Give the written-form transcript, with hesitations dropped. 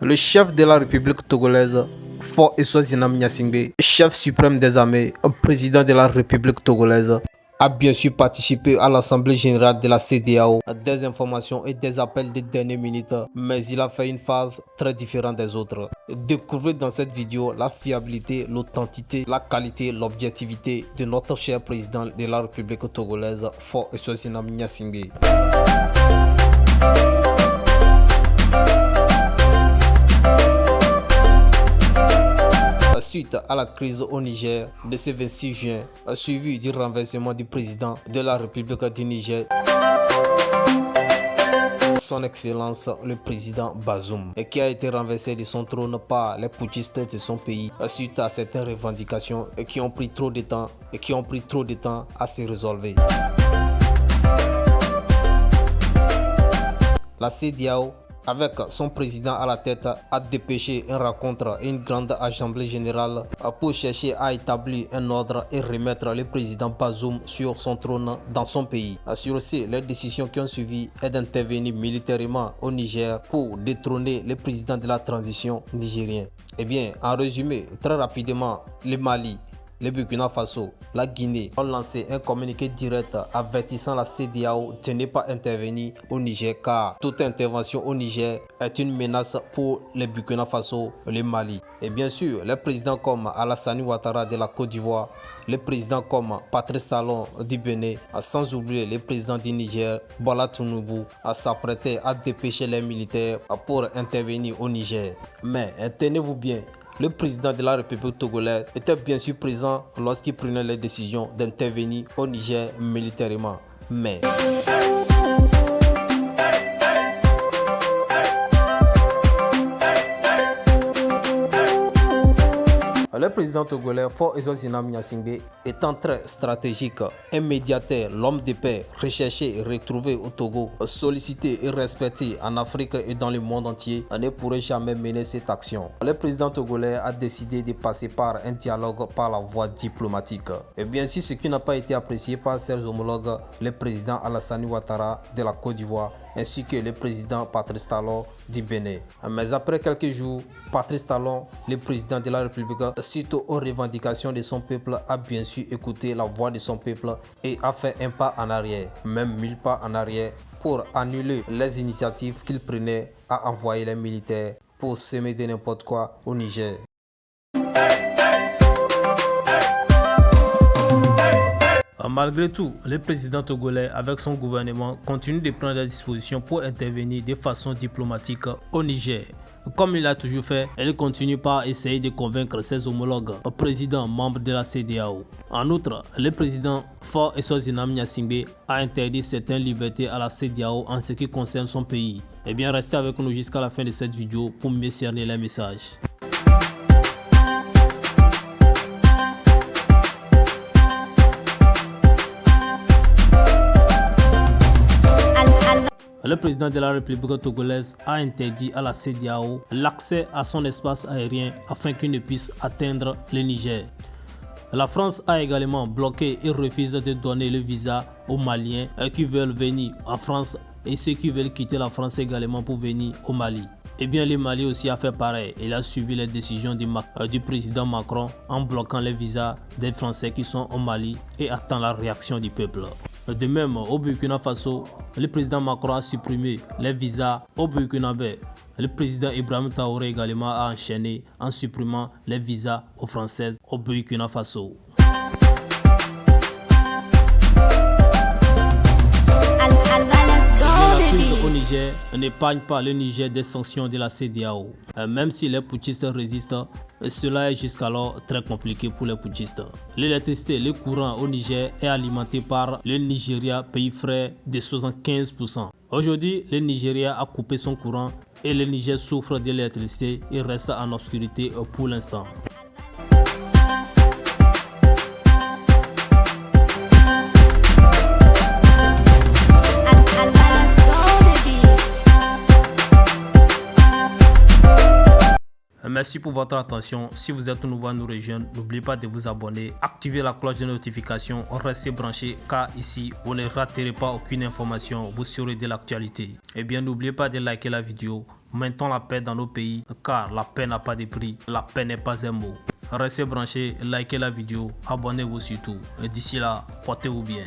Le chef de la République togolaise, Faure Eswazina Gnassingbé, chef suprême des armées, président de la République togolaise, a bien sûr participé à l'Assemblée générale de la CEDEAO, des informations et des appels de dernière minute, mais il a fait une phase très différente des autres. Découvrez dans cette vidéo la fiabilité, l'authenticité, la qualité, l'objectivité de notre cher président de la République togolaise, Faure Eswazina Gnassingbé. Suite à la crise au Niger de ce 26 juin, suivi du renversement du président de la République du Niger, son Excellence le président Bazoum, qui a été renversé de son trône par les putschistes de son pays suite à certaines revendications qui ont pris trop de temps à se résolver. La CEDEAO, avec son président à la tête, a dépêché une rencontre et une grande assemblée générale pour chercher à établir un ordre et remettre le président Bazoum sur son trône dans son pays. Sur ce, les décisions qui ont suivi est d'intervenir militairement au Niger pour détrôner le président de la transition nigérien. Eh bien, en résumé, très rapidement, le Mali, le Burkina Faso, la Guinée ont lancé un communiqué direct avertissant la CEDEAO de ne pas intervenir au Niger car toute intervention au Niger est une menace pour le Burkina Faso et le Mali. Et bien sûr, les présidents comme Alassane Ouattara de la Côte d'Ivoire, les présidents comme Patrice Talon du Bénin, sans oublier le président du Niger, Bola Tinubu, s'apprêtaient à dépêcher les militaires pour intervenir au Niger. Mais tenez-vous bien, le président de la République togolaise était bien sûr présent lorsqu'il prenait les décisions d'intervenir au Niger militairement. Mais le président togolais Faure Eswazina Gnassingbé étant très stratégique, un médiateur, l'homme de paix, recherché et retrouvé au Togo, sollicité et respecté en Afrique et dans le monde entier, ne pourrait jamais mener cette action. Le président togolais a décidé de passer par un dialogue par la voie diplomatique. Et bien sûr, ce qui n'a pas été apprécié par ses homologues, le président Alassane Ouattara de la Côte d'Ivoire, ainsi que le président Patrice Talon du Bénin. Mais après quelques jours, Patrice Talon, le président de la République, suite aux revendications de son peuple, a bien sûr écouté la voix de son peuple et a fait un pas en arrière, même 1000 pas en arrière, pour annuler les initiatives qu'il prenait à envoyer les militaires pour semer de n'importe quoi au Niger. Malgré tout, le président togolais avec son gouvernement continue de prendre des dispositions pour intervenir de façon diplomatique au Niger. Comme il a toujours fait, il continue par essayer de convaincre ses homologues présidents membres de la CEDEAO. En outre, le président Faure Eswazina Gnassingbé a interdit certaines libertés à la CEDEAO en ce qui concerne son pays. Eh bien, restez avec nous jusqu'à la fin de cette vidéo pour mieux cerner les messages. Le président de la République togolaise a interdit à la CEDEAO l'accès à son espace aérien afin qu'il ne puisse atteindre le Niger. La France a également bloqué et refuse de donner le visa aux Maliens qui veulent venir en France et ceux qui veulent quitter la France également pour venir au Mali. Eh bien, le Mali aussi a fait pareil. Il a suivi les décisions du président Macron en bloquant les visas des Français qui sont au Mali et attend la réaction du peuple. De même, au Burkina Faso, le président Macron a supprimé les visas au Burkinabé. Le président Ibrahim Traoré également a enchaîné en supprimant les visas aux Françaises au Burkina Faso. La crise au Niger n'épargne pas le Niger des sanctions de la CEDEAO. Même si les putschistes résistent, cela est jusqu'alors très compliqué pour les putschistes. L'électricité, le courant au Niger est alimenté par le Nigeria, pays frère de 75%. Aujourd'hui, le Nigeria a coupé son courant et le Niger souffre de l'électricité et reste en obscurité pour l'instant. Merci pour votre attention. Si vous êtes nouveau à nous rejoindre, n'oubliez pas de vous abonner, activer la cloche de notification, restez branchés car ici, vous ne raterez pas aucune information, vous serez de l'actualité. Et bien, n'oubliez pas de liker la vidéo. Maintenons la paix dans nos pays car la paix n'a pas de prix, la paix n'est pas un mot. Restez branchés, likez la vidéo, abonnez-vous surtout. Et d'ici là, portez-vous bien.